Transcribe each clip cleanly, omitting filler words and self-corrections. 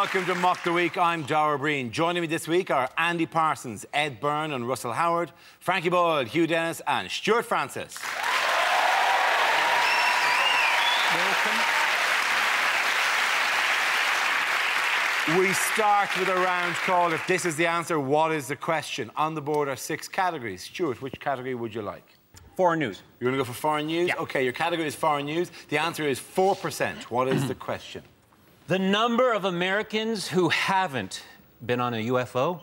welcome to Mock the Week. I'm Dara Breen. Joining me this week are Andy Parsons, Ed Byrne and Russell Howard, Frankie Boyle, Hugh Dennis and Stuart Francis. Welcome. We start with a round call. If this is the answer, what is the question? On the board are 6 categories. Stuart, which category would you like? Foreign news. You're going to go for foreign news? Yeah. OK, your category is foreign news. The answer is 4%. What is the question? The number of Americans who haven't been on a UFO?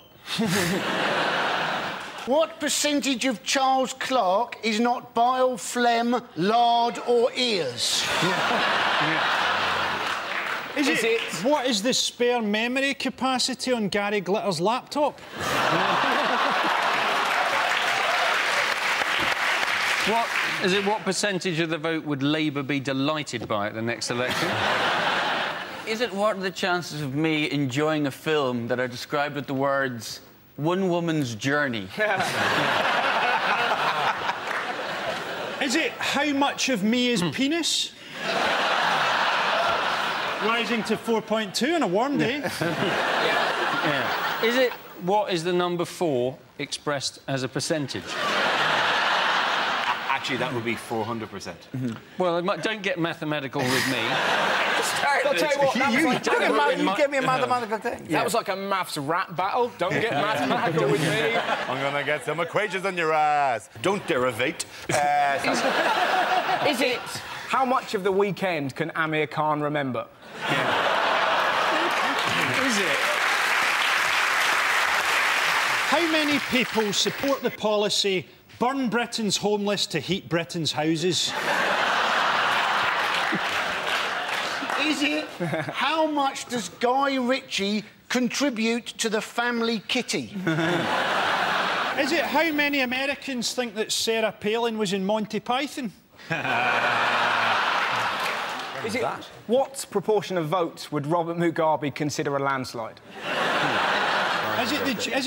What percentage of Charles Clarke is not bile, phlegm, lard or ears? What is the spare memory capacity on Gary Glitter's laptop? What percentage of the vote would Labour be delighted by at the next election? What are the chances of me enjoying a film that are described with the words "one woman's journey"? Is it how much of me is penis? Rising to 4.2 on a warm day. Yeah. Is it what is the number 4 expressed as a percentage? Actually, that would be 400%. Well, don't get mathematical with me. I'll tell you what, you give me a mathematical thing. That was like a maths rap battle. Don't get mathematical with me. I'm going to get some equations on your ass. Don't derivate. Is it how much of the weekend can Amir Khan remember? Is it? How many people support the policy burn Britain's homeless to heat Britain's houses? Is it how much does Guy Ritchie contribute to the family kitty? Is it how many Americans think that Sarah Palin was in Monty Python? Is it what proportion of votes would Robert Mugabe consider a landslide? Is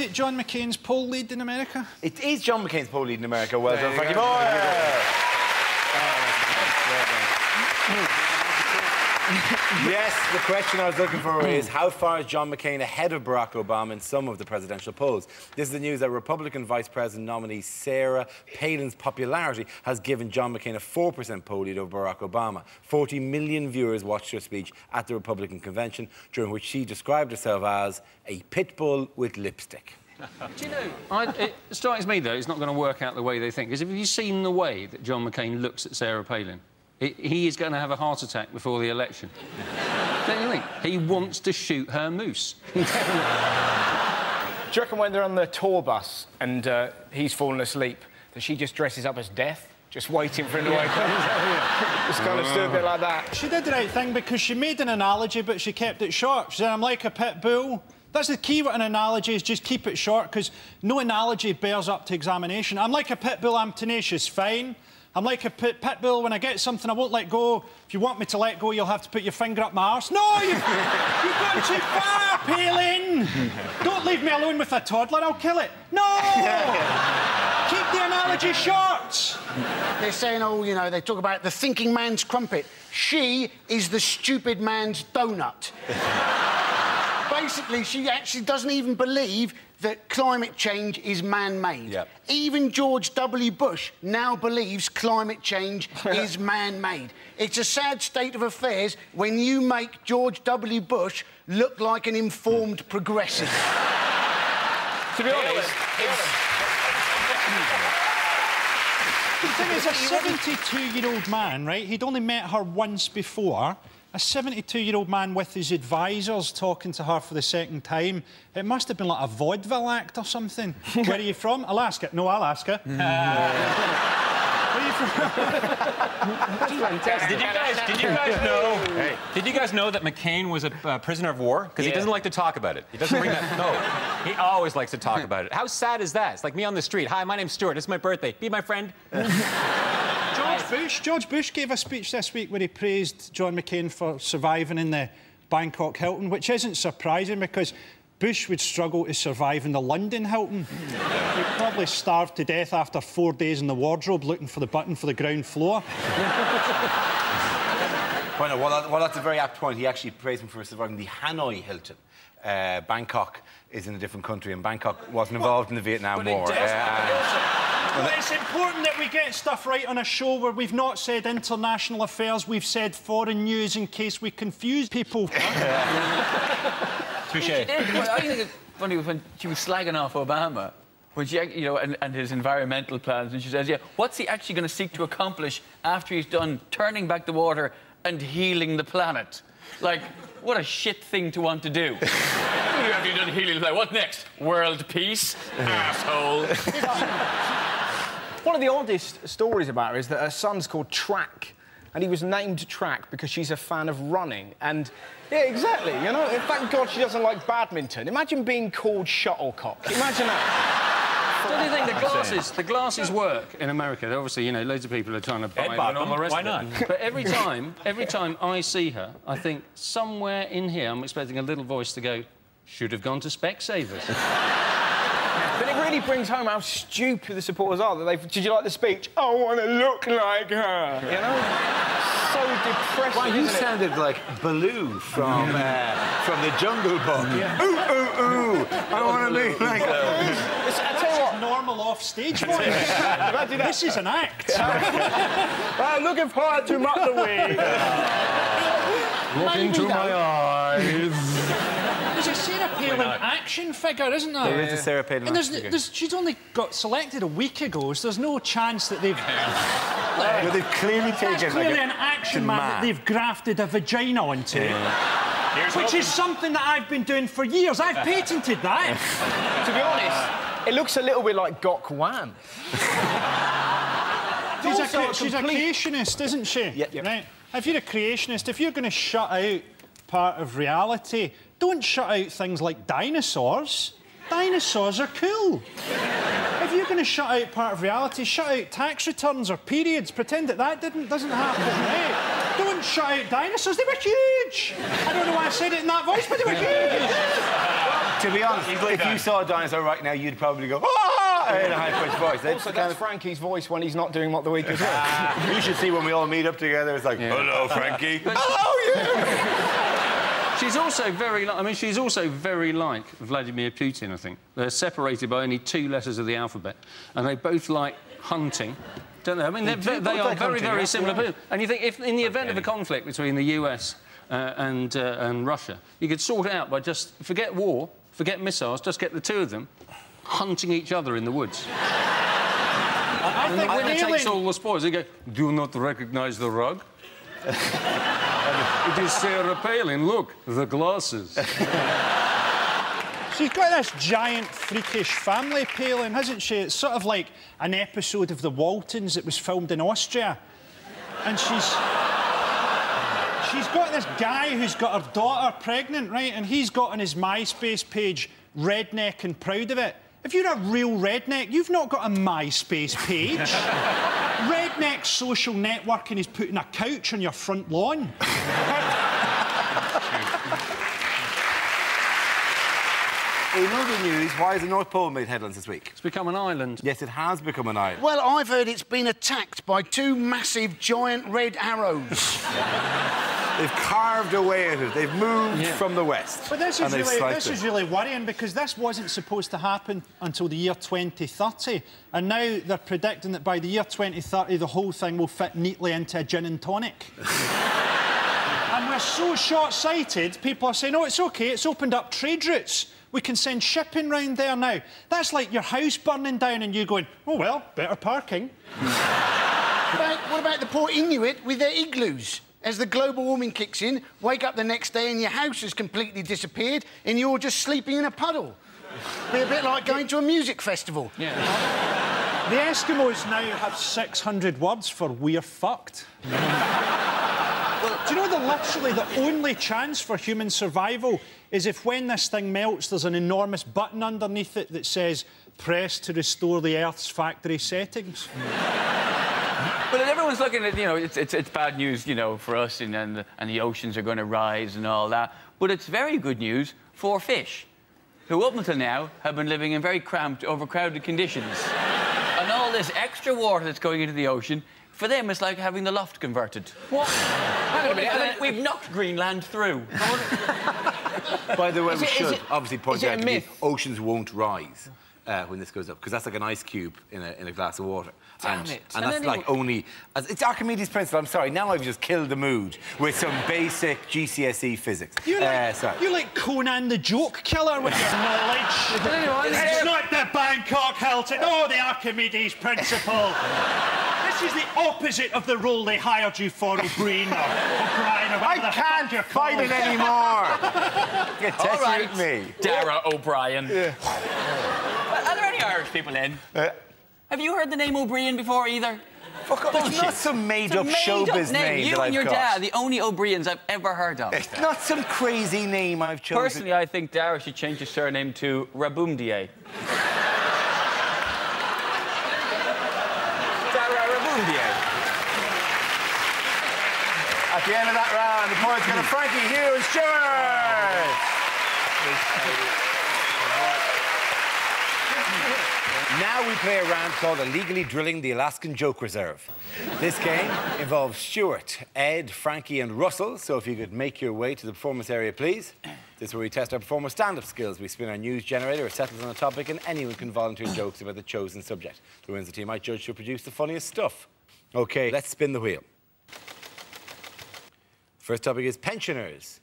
it John McCain's poll lead in America? It is John McCain's poll lead in America. Well done, Frankie Boyle. Yes, the question I was looking for is how far is John McCain ahead of Barack Obama in some of the presidential polls? This is the news that Republican Vice President nominee Sarah Palin's popularity has given John McCain a 4% poll lead over Barack Obama. 40 million viewers watched her speech at the Republican convention, during which she described herself as a pit bull with lipstick. Do you know, it strikes me, though, it's not going to work out the way they think. Because have you seen the way that John McCain looks at Sarah Palin? He is going to have a heart attack before the election. Don't you think? He wants to shoot her moose. Do you reckon when they're on the tour bus and he's fallen asleep, that she just dresses up as Death, just waiting for him to wake up? Just kind of do a bit like that. She did the right thing because she made an analogy, but she kept it short. She said, I'm like a pit bull. That's the key with an analogy, is just keep it short, because no analogy bears up to examination. I'm like a pit bull, I'm tenacious, fine. I'm like a pit bull, when I get something I won't let go. If you want me to let go, you'll have to put your finger up my arse. No, you've gone too far, Palin! Don't leave me alone with a toddler, I'll kill it. No! Keep the analogy short. They're saying, oh, you know, they talk about the thinking man's crumpet. She is the stupid man's donut. Basically, she actually doesn't even believe that climate change is man-made. Yep. Even George W. Bush now believes climate change is man-made. It's a sad state of affairs when you make George W. Bush look like an informed progressive. To be honest, The thing is, a 72-year-old man, right? He'd only met her once before. A 72-year-old man with his advisors talking to her for the second time. It must have been like a vaudeville act or something. Where are you from? Alaska. No, Alaska. Where are you from? Did you guys know that McCain was a prisoner of war? Because he doesn't like to talk about it. He doesn't bring that. No, he always likes to talk about it. How sad is that? It's like me on the street. Hi, my name's Stuart. It's my birthday. Be my friend. George Bush gave a speech this week where he praised John McCain for surviving in the Bangkok Hilton, which isn't surprising because Bush would struggle to survive in the London Hilton. He'd probably starve to death after 4 days in the wardrobe looking for the button for the ground floor. Well, that's a very apt point. He actually praised him for surviving the Hanoi Hilton. Bangkok is in a different country, and Bangkok wasn't involved in the Vietnam War. It's important that we get stuff right on a show where we've not said international affairs, we've said foreign news in case we confuse people. Touche. I think it's funny when she was slagging off Obama, when she, you know, and his environmental plans, and she says, "Yeah, what's he actually going to seek to accomplish after he's done turning back the water and healing the planet?" Like, what a shit thing to want to do. After you've done healing the planet, what next? World peace, asshole. One of the oddest stories about her is that her son's called Track, and he was named Track because she's a fan of running. And, yeah, exactly, you know, thank God she doesn't like badminton. Imagine being called Shuttlecock. Imagine that. Don't you think the glasses work in America? Obviously, you know, loads of people are trying to buy them and all the rest of it. But every time I see her, I think somewhere in here I'm expecting a little voice to go, should have gone to Specsavers. But it really brings home how stupid the supporters are. That did you like the speech? I want to look like her. You know? So depressing. Well, you sounded like Baloo from the Jungle Book. Yeah. Ooh, ooh, ooh. I want to be like her. Normal off-stage voice. This is an act. Looking forward to Motorway. Look into my eyes. There's a Sarah Palin action figure, isn't there? There is a Sarah Palin action figure. She's only got selected a week ago, so there's no chance that they've... Well, they've clearly taken... That's clearly an action man that they've grafted a vagina onto. Which is something that I've been doing for years. I've patented that. To be honest, it looks a little bit like Gok Wan. She's a creationist, isn't she? Yep. Right. If you're a creationist, if you're going to shut out part of reality, don't shut out things like dinosaurs. Dinosaurs are cool. If you're going to shut out part of reality, shut out tax returns or periods. Pretend that doesn't happen, right? Don't shut out dinosaurs. They were huge. I don't know why I said it in that voice, but they were huge. To be honest, if you saw a dinosaur right now, you'd probably go, ah! In a high-pitched voice. That's Frankie's voice when he's not doing What the Week is Like. You should see when we all meet up together. It's like, hello, Frankie. Hello, you! She's also very like Vladimir Putin, I think. They're separated by only 2 letters of the alphabet, and they both like hunting. Don't they? I mean, they are very, very similar people. And you think, if in the event of a conflict between the US and Russia, you could sort it out by just forget war, forget missiles, just get the 2 of them hunting each other in the woods. I think when it takes all the spoils, they go, do you not recognise the rug? It is Sarah Palin. Look, the glasses. She's got this giant, freakish family, Palin, hasn't she? It's sort of like an episode of The Waltons that was filmed in Austria. And she's got this guy who's got her daughter pregnant, right? And he's got on his MySpace page, redneck and proud of it. If you're a real redneck, you've not got a MySpace page. Redneck social networking is putting a couch on your front lawn. In other news, why has the North Pole made headlines this week? It's become an island. Yes, it has become an island. Well, I've heard it's been attacked by 2 massive, giant red arrows. They've carved away at it. They've moved from the west. But this is really worrying, because this wasn't supposed to happen until the year 2030. And now they're predicting that by the year 2030, the whole thing will fit neatly into a gin and tonic. And we're so short-sighted, people are saying, oh, it's OK, it's opened up trade routes. We can send shipping round there now. That's like your house burning down and you going, oh, well, better parking. What about the poor Inuit with their igloos? As the global warming kicks in, wake up the next day and your house has completely disappeared and you're just sleeping in a puddle. Be a bit like going to a music festival. Yeah. The Eskimos now have 600 words for we're fucked. Well, do you know that literally the only chance for human survival is if when this thing melts there's an enormous button underneath it that says press to restore the Earth's factory settings? But everyone's looking at, you know, it's bad news, you know, for us, and the oceans are going to rise and all that. But it's very good news for fish. who up until now have been living in very cramped, overcrowded conditions. And all this extra water that's going into the ocean, for them, it's like having the loft converted. What? Hang on a minute. We've knocked Greenland through. By the way, we should obviously point out that the myth? oceans won't rise when this goes up, because that's like an ice cube in a glass of water. Damn it. And that's like only... It's Archimedes' principle. I'm sorry, now I've just killed the mood with some basic GCSE physics. You like Conan the Joke Killer with your knowledge. It's not the Bangkok Hilton. Oh, the Archimedes principle. This is the opposite of the role they hired you for, O'Brien or O'Brien or whatever. I can't fight it anymore. Get All right, with me. Dara O'Brien. Yeah. Are there any Irish people in? Have you heard the name O'Brien before either? Fuck off. It's not some made-up showbiz name You that and your I've got. dad, the only O'Briens I've ever heard of. It's not some crazy name I've chosen. Personally, I think Dara should change his surname to Raboomdier. Dara Raboomdier. At the end of that round, the points go to Frankie, Hugh, and Stuart. Now we play a round called Illegally Drilling the Alaskan Joke Reserve. This game involves Stuart, Ed, Frankie and Russell, so if you could make your way to the performance area, please. This is where we test our performer stand-up skills. We spin our news generator, it settles on a topic, and anyone can volunteer jokes about the chosen subject. The winner of the team might judge to produce the funniest stuff. OK, let's spin the wheel. First topic is pensioners.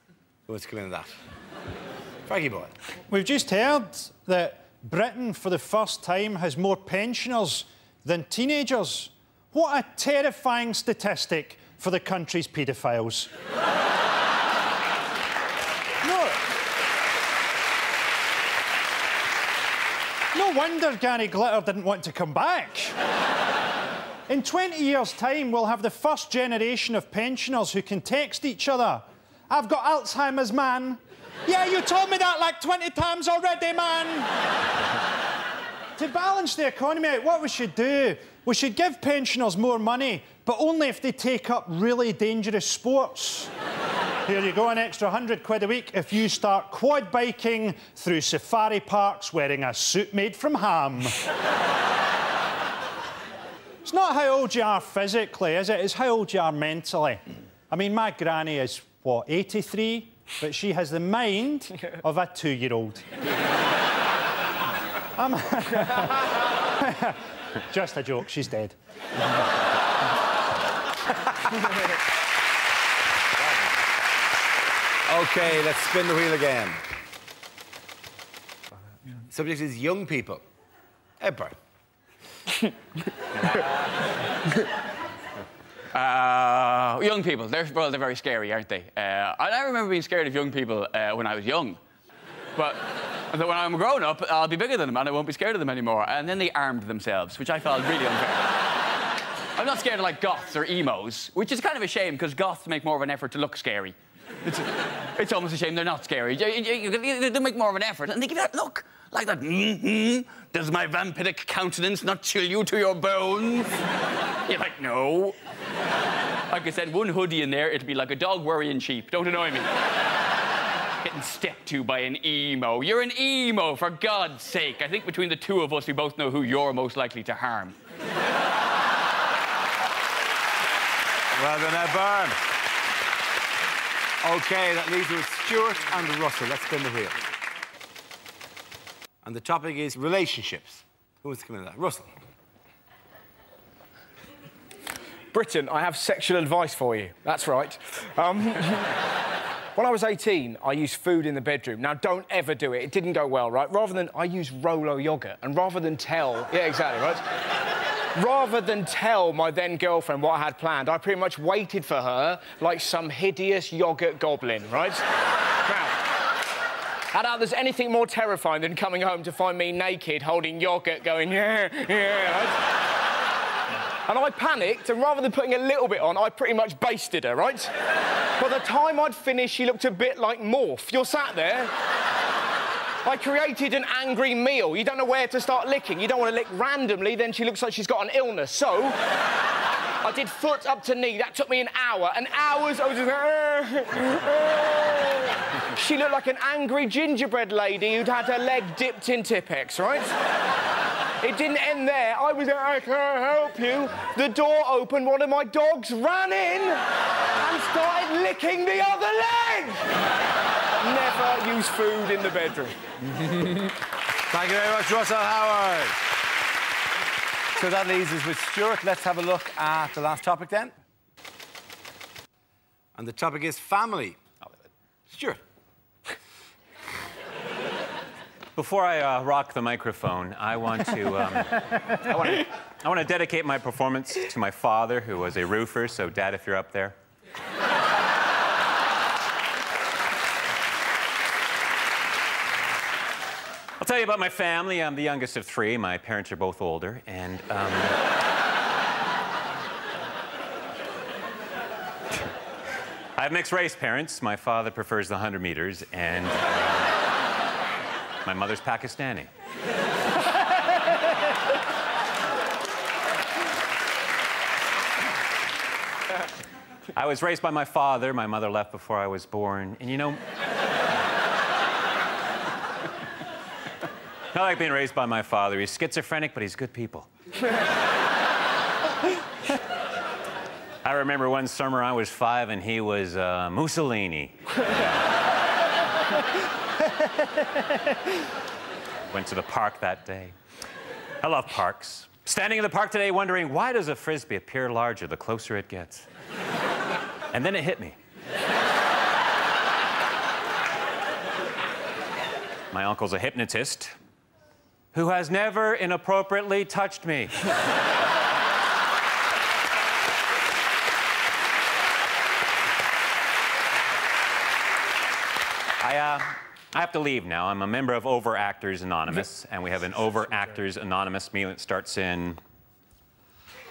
Who wants to come into that? Frankie boy. We've just heard that Britain, for the first time, has more pensioners than teenagers. What a terrifying statistic for the country's paedophiles. No wonder Gary Glitter didn't want to come back. In 20 years' time, we'll have the first generation of pensioners who can text each other. I've got Alzheimer's, man. Yeah, you told me that like 20 times already, man. To balance the economy out, what we should do, we should give pensioners more money, but only if they take up really dangerous sports. Here you go, an extra £100 a week if you start quad biking through safari parks wearing a suit made from ham. It's not how old you are physically, is it? It's how old you are mentally. I mean, my granny is, what, 83? But she has the mind of a 2-year-old. Just a joke, she's dead. OK, let's spin the wheel again. Subject is young people. Edbert. Young people, they're very scary, aren't they? I remember being scared of young people when I was young. But when I'm grown up, I'll be bigger than them and I won't be scared of them anymore. And then they armed themselves, which I felt really unfair. I'm not scared of, like, goths or emos, which is kind of a shame, because goths make more of an effort to look scary. It's almost a shame they're not scary. They make more of an effort, and they give that look. Like that, does my vampiric countenance not chill you to your bones? You're like, no. I could send one hoodie in there, it'd be like a dog worrying sheep. Don't annoy me. Getting stepped to by an emo. You're an emo, for God's sake. I think between the two of us, we both know who you're most likely to harm. Well done, Ed Byrne. OK, that leaves us with Stuart and Russell. Let's spin the wheel. And the topic is relationships. Who wants to come into that? Russell. Britain, I have sexual advice for you. That's right. When I was 18, I used food in the bedroom. Now, don't ever do it. It didn't go well, right? Rather than... I used Rolo yoghurt. And rather than tell... Yeah, exactly, right? Rather than tell my then-girlfriend what I had planned, I pretty much waited for her like some hideous yoghurt goblin, right? Now, I doubt there's anything more terrifying than coming home to find me naked, holding yoghurt, going, yeah, right? And I panicked, and rather than putting a little bit on, I pretty much basted her, right? By the time I'd finished, she looked a bit like Morph. You're sat there. I created an angry meal. You don't know where to start licking. You don't want to lick randomly, then she looks like she's got an illness. So, I did foot up to knee. That took me an hour. And hours, I was just... She looked like an angry gingerbread lady who'd had her leg dipped in Tippex, right? It didn't end there. I was like, I can't help you. The door opened, one of my dogs ran in and started licking the other leg. Never use food in the bedroom. Thank you very much, Russell Howard. So that leaves us with Stuart. Let's have a look at the last topic then. And the topic is family. Stuart. Before I rock the microphone, I want to I want to dedicate my performance to my father, who was a roofer. So, Dad, if you're up there. I'll tell you about my family. I'm the youngest of three. My parents are both older, and I have mixed-race parents. My father prefers the 100 meters, and my mother's Pakistani. I was raised by my father. My mother left before I was born, and you know... Not like being raised by my father. He's schizophrenic, but he's good people. I remember one summer I was 5 and he was Mussolini. Went to the park that day. I love parks. Standing in the park today wondering, why does a Frisbee appear larger the closer it gets? And then it hit me. My uncle's a hypnotist who has never inappropriately touched me. I have to leave now. I'm a member of Overactors Anonymous, and we have an Overactors Anonymous meeting that starts in...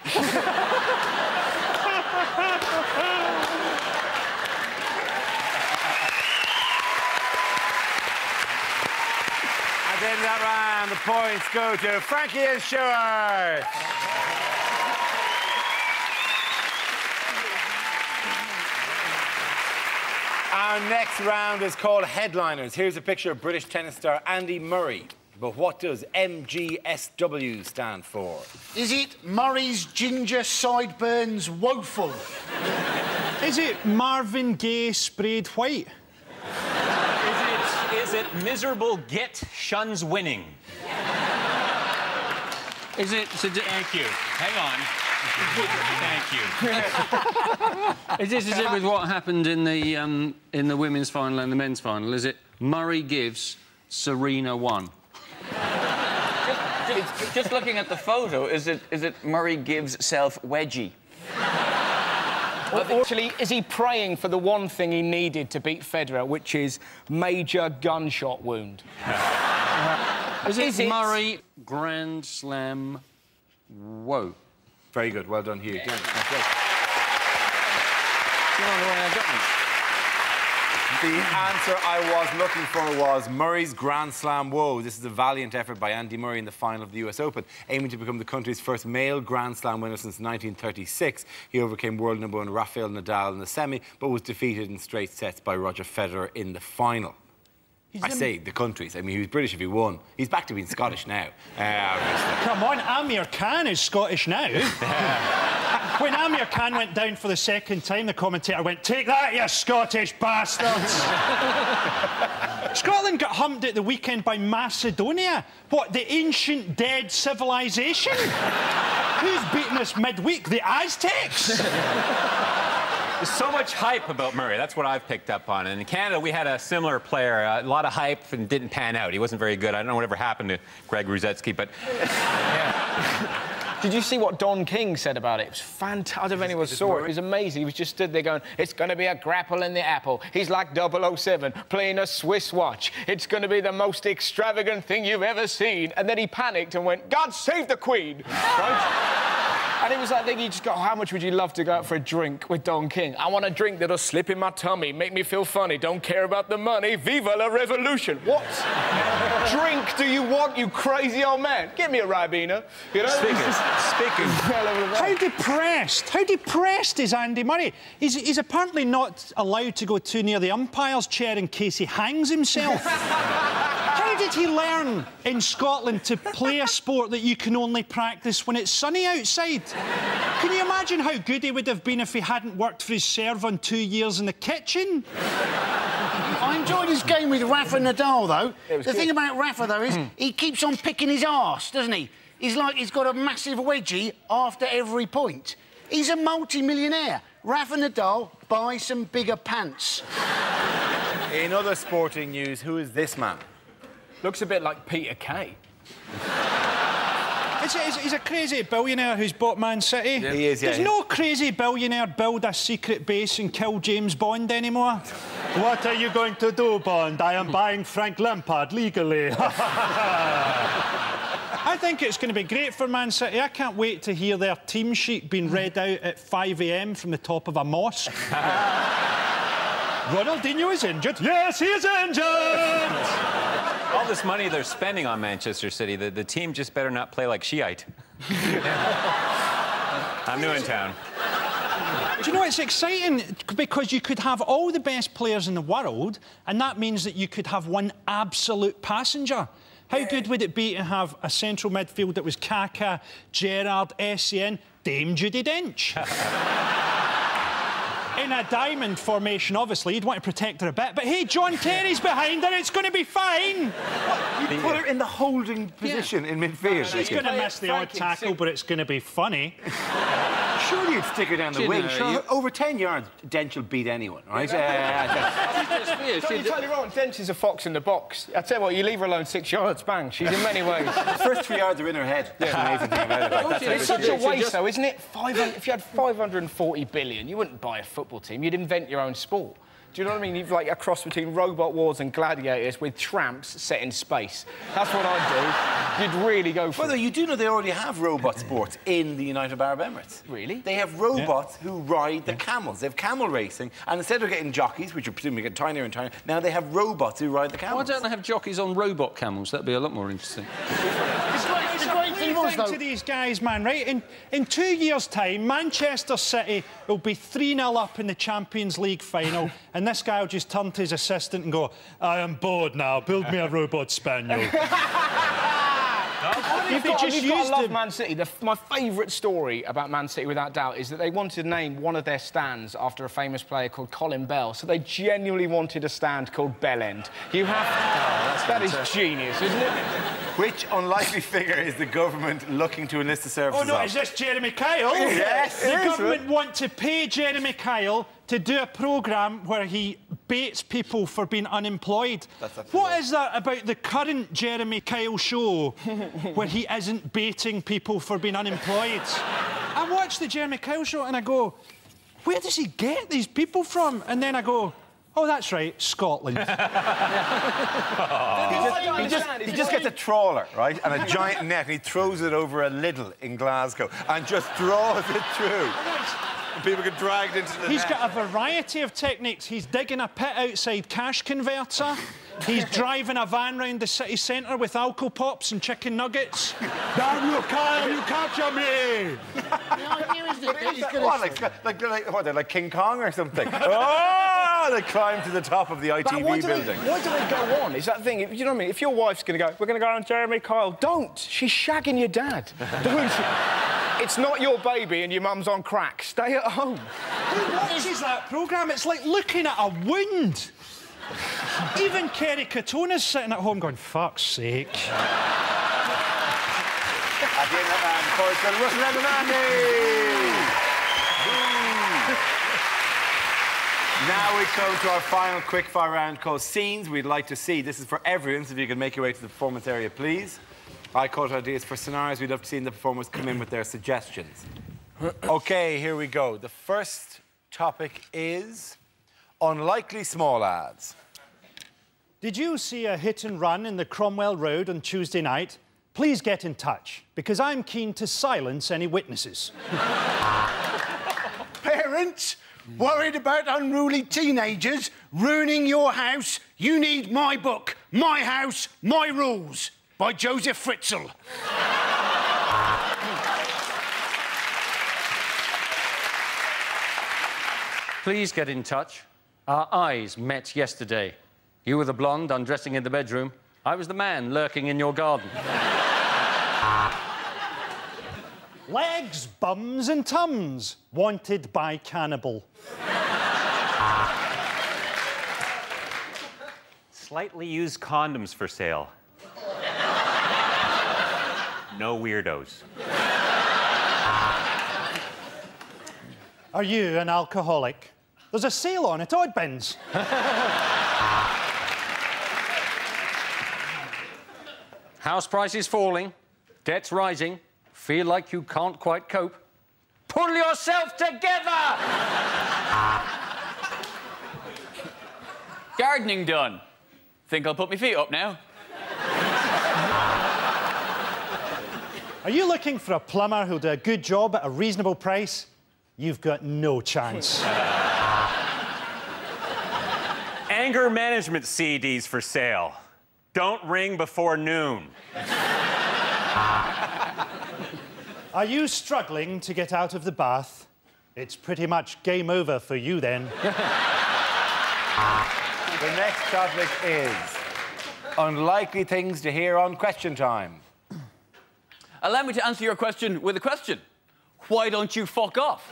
And then that round, the points go to Frankie and Stuart. Our next round is called Headliners. Here's a picture of British tennis star Andy Murray. But what does MGSW stand for? Is it Murray's Ginger Sideburns Woeful? Is it Marvin Gaye Sprayed White? Is it Miserable Git Shuns Winning? Is it... Thank you. Hang on. Thank you. Is this it with what happened in the women's final and the men's final? Is it Murray gives, Serena won? Just looking at the photo, is it Murray gives self wedgie? Or actually, is he praying for the one thing he needed to beat Federer, which is major gunshot wound? Is it Murray Grand Slam? Whoa. Very good. Well done, Hugh. That's great. The answer I was looking for was Murray's Grand Slam Woe. This is a valiant effort by Andy Murray in the final of the US Open, aiming to become the country's first male Grand Slam winner since 1936. He overcame world #1 Rafael Nadal in the semi, but was defeated in straight sets by Roger Federer in the final. I say the countries. I mean, he was British if he won. He's back to being Scottish now. Come on, Amir Khan is Scottish now. When Amir Khan went down for the second time, the commentator went, "Take that, you Scottish bastards!" Scotland got humped at the weekend by Macedonia. What, the ancient dead civilization? Who's beating us midweek? The Aztecs? There's so much hype about Murray. That's what I've picked up on. And in Canada, we had a similar player. A lot of hype and didn't pan out. He wasn't very good. I don't know whatever happened to Greg Ruzetsky, but... Yeah. Did you see what Don King said about it? It was fantastic. I don't know if anyone saw it. It was amazing. He was just stood there going, it's going to be a grapple in the apple. He's like 007 playing a Swiss watch. It's going to be the most extravagant thing you've ever seen. And then he panicked and went, God save the Queen. Right? And it was that thing you just go, how much would you love to go out for a drink with Don King? I want a drink that'll slip in my tummy, make me feel funny, don't care about the money, viva la revolution. What drink do you want, you crazy old man? Give me a Ribena, you know? Speaking. How depressed is Andy Murray? He's apparently not allowed to go too near the umpire's chair in case he hangs himself. How did he learn in Scotland to play a sport that you can only practice when it's sunny outside? Can you imagine how good he would have been if he hadn't worked for his serve on 2 years in the kitchen? I enjoyed his game with Rafa Nadal, though. The thing about Rafa, though, is he keeps on picking his arse, doesn't he? He's like he's got a massive wedgie after every point. He's a multi-millionaire. Rafa Nadal, buy some bigger pants. In other sporting news, who is this man? Looks a bit like Peter Kay. He's a crazy billionaire who's bought Man City. Yeah. He is, yeah. Does no crazy billionaire build a secret base and kill James Bond anymore? What are you going to do, Bond? I am buying Frank Lampard legally. I think it's going to be great for Man City. I can't wait to hear their team sheet being read out at 5 a.m. from the top of a mosque. Ronaldinho is injured. Yes, he is injured! All this money they're spending on Manchester City, the team just better not play like Shiite. I'm new in town. Do you know, it's exciting because you could have all the best players in the world and that means that you could have one absolute passenger. How good would it be to have a central midfield that was Kaka, Gerrard, Essien, Dame Judi Dench? In a diamond formation, obviously, you'd want to protect her a bit. But, hey, John Terry's behind her, it's going to be fine. You put her in the holding position in midfield. She's going to miss the odd tackle, but it's going to be funny. Surely you'd stick her down the wing. Sure, over 10 yards, Dench will beat anyone, right? You're totally wrong. Dench is a fox in the box. I tell you what, you leave her alone 6 yards, bang. She's in many ways. The first 3 yards are in her head. That's the amazing thing about it. It's such a waste, though, isn't it? If you had 540 billion, you wouldn't buy a football team. You'd invent your own sport. Do you know what I mean? You've like a cross between Robot Wars and Gladiators with tramps set in space. That's what I'd do. You'd really go for it. Well, you do know they already have robot sports in the United Arab Emirates. Really? They have robots who ride the camels. They have camel racing, and instead of getting jockeys, which are presumably getting tinier and tinier, now they have robots who ride the camels. Why don't they have jockeys on robot camels? That'd be a lot more interesting. To these guys, man, right? In 2 years' time, Manchester City will be 3-0 up in the Champions League final, and this guy will just turn to his assistant and go, I am bored now, build me a robot spaniel. You've got to love Man City. My favourite story about Man City, without doubt, is that they wanted to name one of their stands after a famous player called Colin Bell. So they genuinely wanted a stand called Bell End. You have to... that is genius, isn't it? Which unlikely figure is the government looking to enlist the services of? Oh, no, of? is this Jeremy Kyle? Yes, the government want to pay Jeremy Kyle to do a programme where he baits people for being unemployed. What is that about the current Jeremy Kyle show where he isn't baiting people for being unemployed? I watch the Jeremy Kyle show and I go, where does he get these people from? And then I go, oh, that's right, Scotland. He just gets a trawler, right, and a giant net, and he throws it over a Lidl in Glasgow and just draws it through. And people get dragged into the He's net. got a variety of techniques. He's digging a pit outside cash converter. He's driving a van round the city centre with Alco Pops and chicken nuggets. Damn you, Kyle, you capture me! What, they're like King Kong or something? Oh, they climb to the top of the ITV building. Why do they go on? Is that the thing? You know what I mean? If your wife's going to go, we're going to go on Jeremy Kyle, don't. She's shagging your dad. Don't. It's not your baby and your mum's on crack. Stay at home. Who watches that programme? It's like looking at a wound. Even Kerry Katona's sitting at home going, fuck's sake. At the end of that, for Russell Now we come to our final quickfire round called Scenes We'd Like to See. This is for everyone, so if you can make your way to the performance area, please. I caught ideas for scenarios we'd love to see, and the performers come in with their suggestions. OK, here we go. The first topic is unlikely small ads. Did you see a hit and run in the Cromwell Road on Tuesday night? please get in touch, because I'm keen to silence any witnesses. Parents, worried about unruly teenagers ruining your house? You need my book, My House, My Rules, by Joseph Fritzl. Please get in touch. Our eyes met yesterday. You were the blonde undressing in the bedroom. I was the man lurking in your garden. Legs, bums and tums, wanted by cannibal. Slightly used condoms for sale. No weirdos. Are you an alcoholic? There's a sale on at Oddbins. House prices falling, debts rising, feel like you can't quite cope. Pull yourself together! Gardening done. Think I'll put my feet up now. Are you looking for a plumber who'll do a good job at a reasonable price? You've got no chance. Anger management CDs for sale. Don't ring before noon. Are you struggling to get out of the bath? It's pretty much game over for you then. The next topic is unlikely things to hear on Question Time. Allow me to answer your question with a question. Why don't you fuck off?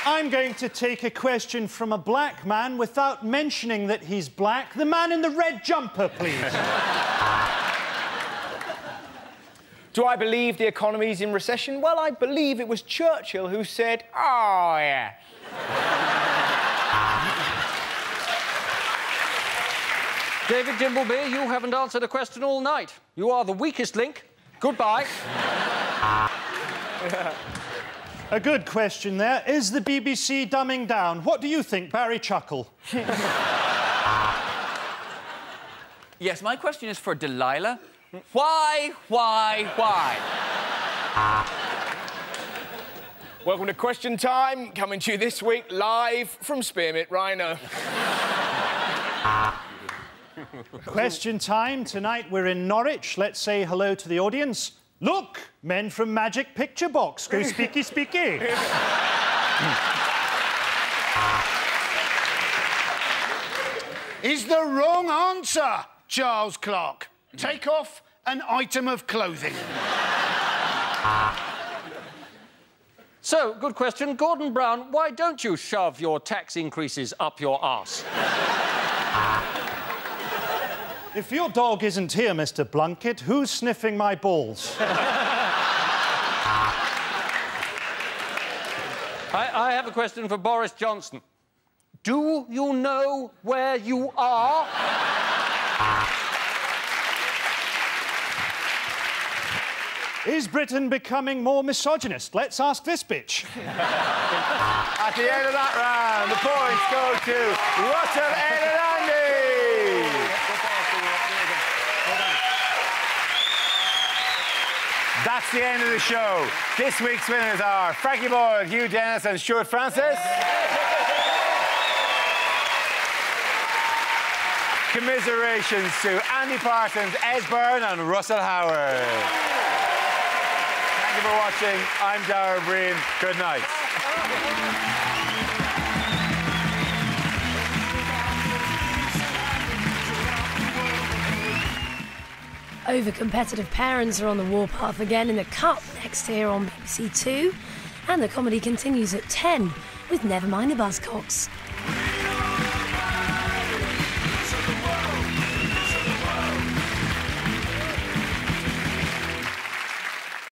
I'm going to take a question from a black man without mentioning that he's black. The man in the red jumper, please. Do I believe the economy's in recession? Well, I believe it was Churchill who said, "Oh, yeah." David Dimbleby, you haven't answered a question all night. You are the weakest link. Goodbye. A good question there. Is the BBC dumbing down? What do you think, Barry Chuckle? Yes, my question is for Delilah. Why? Welcome to Question Time, coming to you this week live from Spearmint Rhino. Question time. Tonight we're in Norwich. Let's say hello to the audience. Look, men from Magic Picture Box. Go speaky, speaky. Is the wrong answer, Charles Clarke. Take off an item of clothing. So, good question. Gordon Brown, why don't you shove your tax increases up your arse? If your dog isn't here, Mr. Blunkett, who's sniffing my balls? I have a question for Boris Johnson. Do you know where you are? Is Britain becoming more misogynist? Let's ask this bitch. At the end of that round, the points go to Russell, Ed and Andy. That's the end of the show. This week's winners are Frankie Boyle, Hugh Dennis and Stuart Francis. Commiserations to Andy Parsons, Ed Byrne and Russell Howard. Thank you for watching. I'm Darren Breen. Good night. Over-competitive parents are on the warpath again in the Cup next here on BBC Two. And the comedy continues at 10 with Nevermind the Buzzcocks.